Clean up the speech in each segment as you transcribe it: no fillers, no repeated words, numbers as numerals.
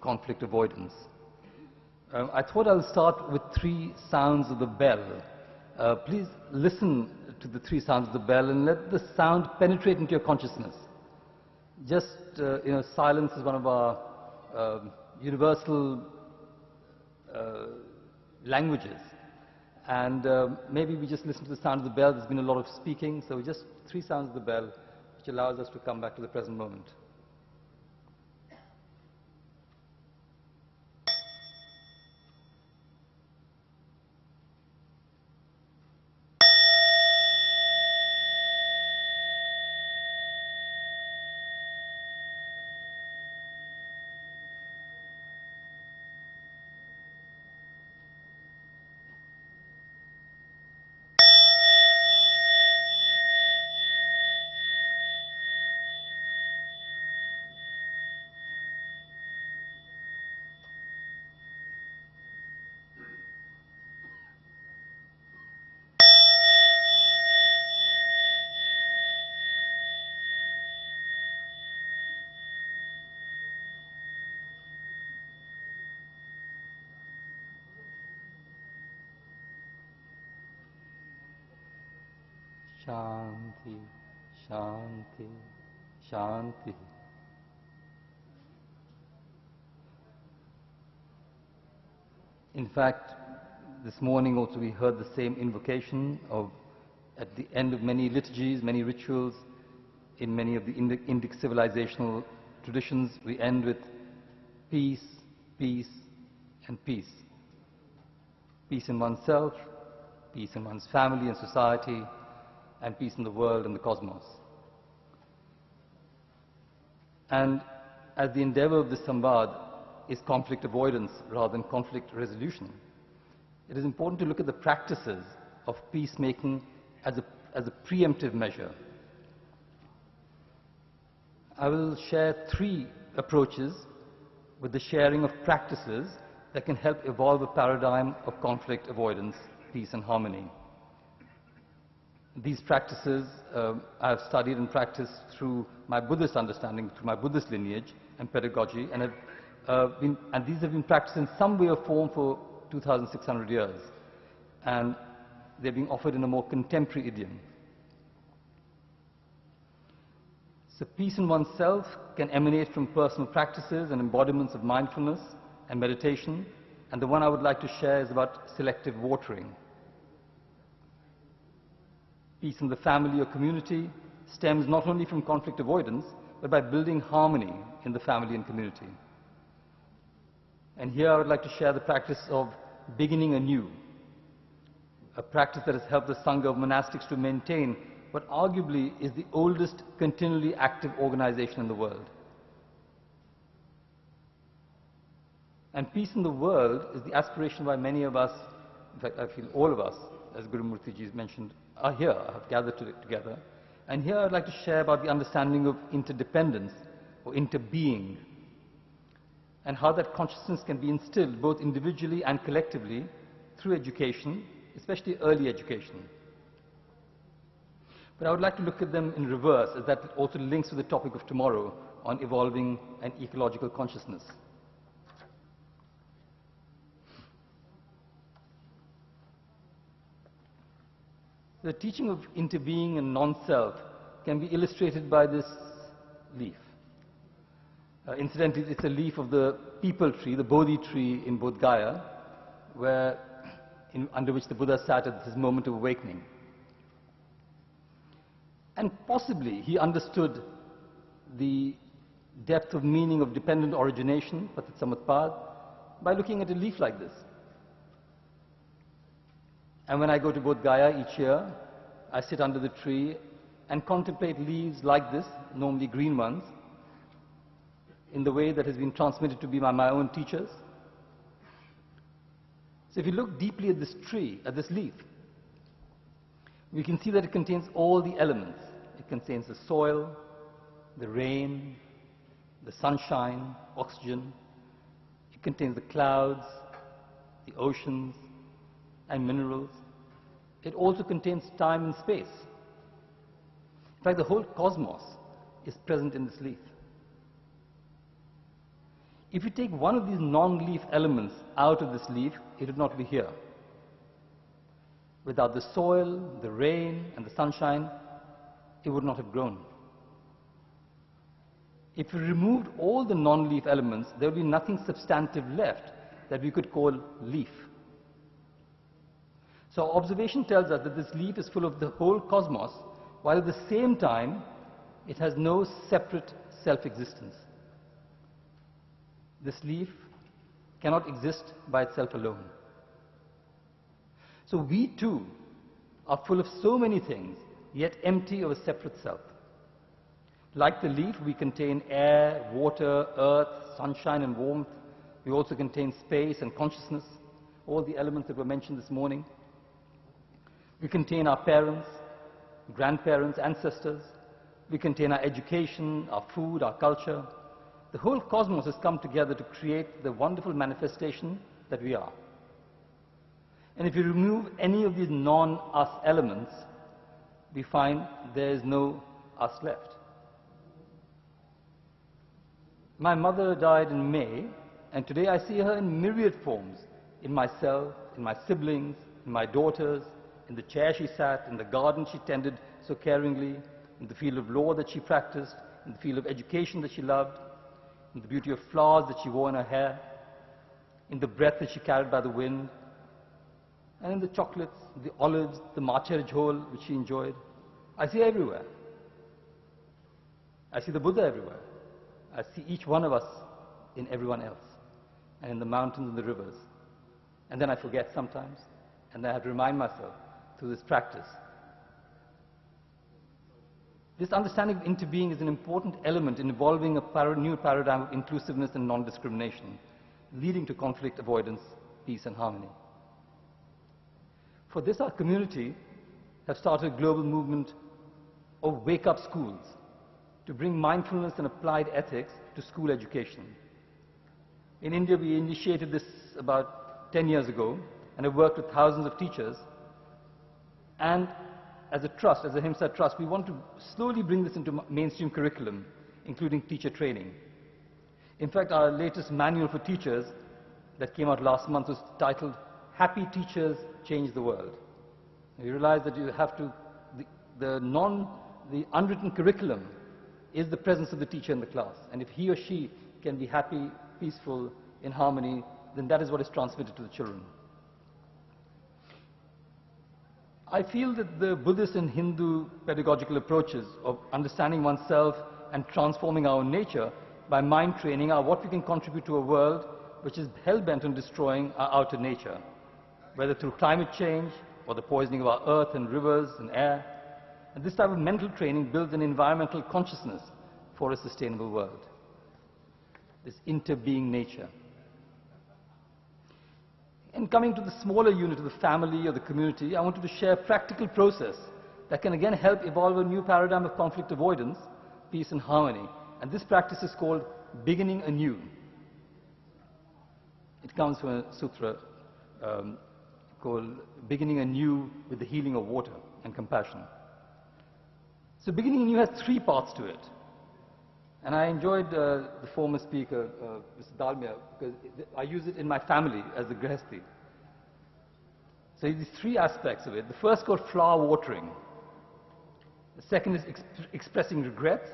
conflict avoidance. I thought I'll start with 3 sounds of the bell. Please listen to the 3 sounds of the bell and let the sound penetrate into your consciousness. Just, silence is one of our universal languages. And maybe we just listen to the sound of the bell. There's been a lot of speaking, so just 3 sounds of the bell, which allows us to come back to the present moment. Shanti, Shanti, Shanti. In fact, this morning also we heard the same invocation at the end of many liturgies, many rituals, in many of the Indic civilizational traditions, we end with peace, peace, and peace. Peace in oneself, peace in one's family and society, and peace in the world and the cosmos. And as the endeavor of this Samvad is conflict avoidance rather than conflict resolution, it is important to look at the practices of peacemaking as a preemptive measure. I will share 3 approaches with the sharing of practices that can help evolve a paradigm of conflict avoidance, peace and harmony. These practices I have studied and practiced through my Buddhist understanding, through my Buddhist lineage and pedagogy, and these have been practiced in some way or form for 2,600 years, and they're being offered in a more contemporary idiom. So peace in oneself can emanate from personal practices and embodiments of mindfulness and meditation, and the one I would like to share is about selective watering. Peace in the family or community stems not only from conflict avoidance, but by building harmony in the family and community. And here I would like to share the practice of beginning anew, a practice that has helped the Sangha of monastics to maintain what arguably is the oldest continually active organization in the world. And peace in the world is the aspiration by many of us, in fact I feel all of us, as Guru Murthy ji has mentioned, are here, have gathered together. And here I'd like to share about the understanding of interdependence or interbeing, and how that consciousness can be instilled both individually and collectively through education, especially early education. But I would like to look at them in reverse, as that also links with the topic of tomorrow on evolving an ecological consciousness. The teaching of interbeing and non-self can be illustrated by this leaf. Incidentally, it's a leaf of the peepal tree, the Bodhi tree in Bodh Gaya, under which the Buddha sat at his moment of awakening. And possibly he understood the depth of meaning of dependent origination, Patit Samatpad, by looking at a leaf like this. And when I go to Bodh Gaya each year, I sit under the tree and contemplate leaves like this, normally green ones, in the way that has been transmitted to me by my own teachers. So if you look deeply at this tree, at this leaf, we can see that it contains all the elements. It contains the soil, the rain, the sunshine, oxygen. It contains the clouds, the oceans, and minerals. It also contains time and space. In fact, the whole cosmos is present in this leaf. If you take one of these non-leaf elements out of this leaf, it would not be here. Without the soil, the rain, and the sunshine, it would not have grown. If we removed all the non-leaf elements, there would be nothing substantive left that we could call leaf. So observation tells us that this leaf is full of the whole cosmos, while at the same time, it has no separate self-existence. This leaf cannot exist by itself alone. So we too are full of so many things, yet empty of a separate self. Like the leaf, we contain air, water, earth, sunshine and warmth. We also contain space and consciousness, all the elements that were mentioned this morning. We contain our parents, grandparents, ancestors. We contain our education, our food, our culture. The whole cosmos has come together to create the wonderful manifestation that we are. And if you remove any of these non-us elements, we find there is no us left. My mother died in May, and today I see her in myriad forms, in myself, in my siblings, in my daughters, in the chair she sat, in the garden she tended so caringly, in the field of law that she practiced, in the field of education that she loved, in the beauty of flowers that she wore in her hair, in the breath that she carried by the wind, and in the chocolates, the olives, the matcha jhol which she enjoyed. I see her everywhere. I see the Buddha everywhere. I see each one of us in everyone else, and in the mountains and the rivers. And then I forget sometimes, and then I have to remind myself through this practice. This understanding of interbeing is an important element in evolving a new paradigm of inclusiveness and non-discrimination, leading to conflict avoidance, peace and harmony. For this, our community have started a global movement of wake-up schools to bring mindfulness and applied ethics to school education. In India, we initiated this about 10 years ago and have worked with thousands of teachers. And as a trust, as a Ahimsa trust, we want to slowly bring this into mainstream curriculum, including teacher training. In fact, our latest manual for teachers that came out last month was titled, "Happy Teachers Change the World." And you realize that you have to, the unwritten curriculum is the presence of the teacher in the class. And if he or she can be happy, peaceful, in harmony, then that is what is transmitted to the children. I feel that the Buddhist and Hindu pedagogical approaches of understanding oneself and transforming our own nature by mind training are what we can contribute to a world which is hell-bent on destroying our outer nature, whether through climate change or the poisoning of our earth and rivers and air. And this type of mental training builds an environmental consciousness for a sustainable world. This interbeing nature. And coming to the smaller unit of the family or the community, I wanted to share a practical process that can again help evolve a new paradigm of conflict avoidance, peace and harmony. And this practice is called beginning anew. It comes from a sutra called beginning anew with the healing of water and compassion. So beginning anew has three parts to it. And I enjoyed the former speaker, Mr. Dalmia, because I use it in my family as the grihasthi. So these three aspects of it. The first called flower watering. The second is expressing regrets.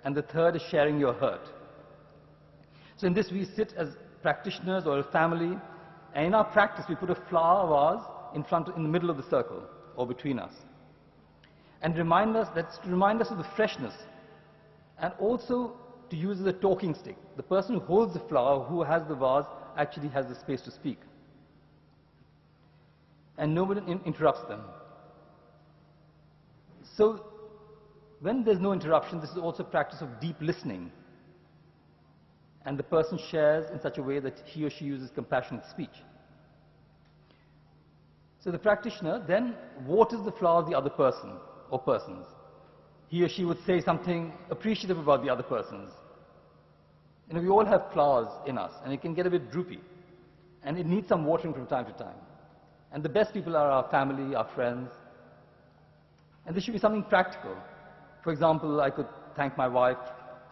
And the third is sharing your hurt. So in this we sit as practitioners or a family, and in our practice we put a flower vase in the middle of the circle, or between us. And that's to remind us of the freshness, and also to use as a talking stick. The person who holds the flower, who has the vase, actually has the space to speak. And nobody interrupts them. So when there's no interruption, this is also a practice of deep listening. And the person shares in such a way that he or she uses compassionate speech. So the practitioner then waters the flower of the other person or persons. He or she would say something appreciative about the other persons. You know, we all have flowers in us, and it can get a bit droopy. And it needs some watering from time to time. And the best people are our family, our friends. And this should be something practical. For example, I could thank my wife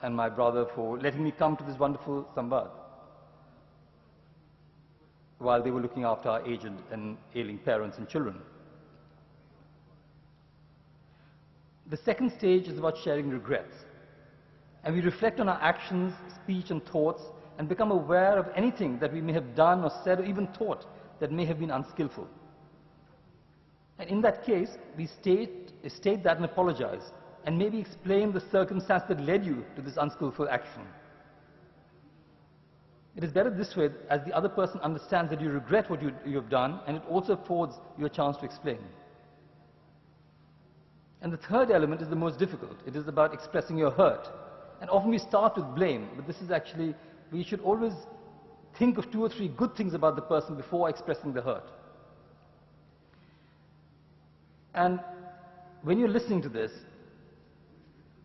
and my brother for letting me come to this wonderful Samvad. while they were looking after our aged and ailing parents and children. The second stage is about sharing regrets. And we reflect on our actions, speech, and thoughts, and become aware of anything that we may have done or said or even thought that may have been unskillful. And in that case, we state that and apologize, and maybe explain the circumstance that led you to this unskillful action. It is better this way, as the other person understands that you regret what you have done, and it also affords you a chance to explain. And the third element is the most difficult. It is about expressing your hurt. And often we start with blame, but this is actually, we should always think of 2 or 3 good things about the person before expressing the hurt. And when you're listening to this,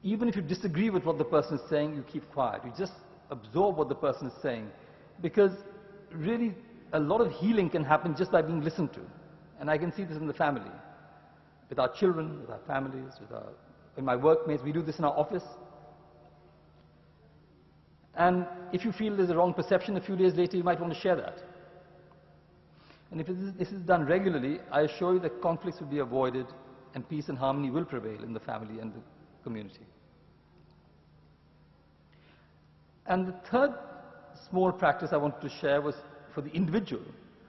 even if you disagree with what the person is saying, you keep quiet. You just absorb what the person is saying, because really a lot of healing can happen just by being listened to. And I can see this in the family, with our children, with our families, in my workmates. We do this in our office. And if you feel there's a wrong perception, a few days later you might want to share that. And if this is done regularly, I assure you that conflicts will be avoided and peace and harmony will prevail in the family and the community. And the third small practice I wanted to share was for the individual,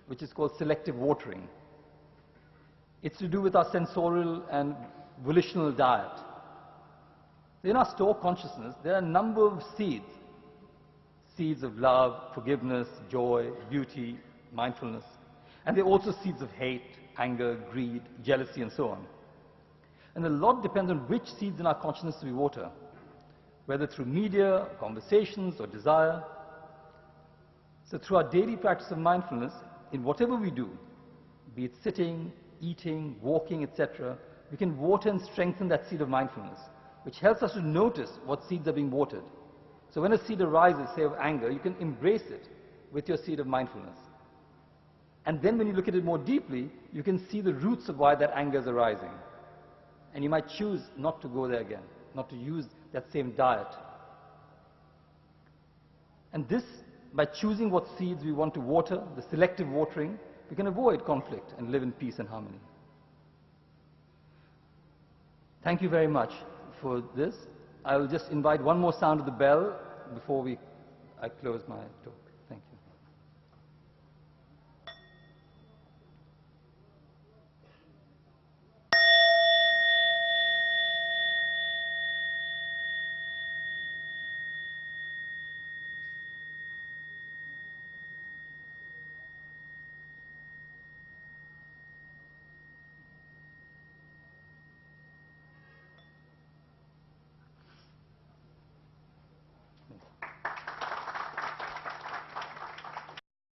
which is called selective watering. It's to do with our sensorial and volitional diet. In our store consciousness, there are a number of seeds. Seeds of love, forgiveness, joy, beauty, mindfulness. And there are also seeds of hate, anger, greed, jealousy, and so on. And a lot depends on which seeds in our consciousness we water, whether through media, conversations, or desire. So through our daily practice of mindfulness, in whatever we do, be it sitting, eating, walking, etc., we can water and strengthen that seed of mindfulness, which helps us to notice what seeds are being watered. So when a seed arises, say of anger, you can embrace it with your seed of mindfulness. And then when you look at it more deeply, you can see the roots of why that anger is arising. And you might choose not to go there again, not to use that same diet. And this, by choosing what seeds we want to water, the selective watering, we can avoid conflict and live in peace and harmony. Thank you very much for this. I will just invite one more sound of the bell before I close my talk.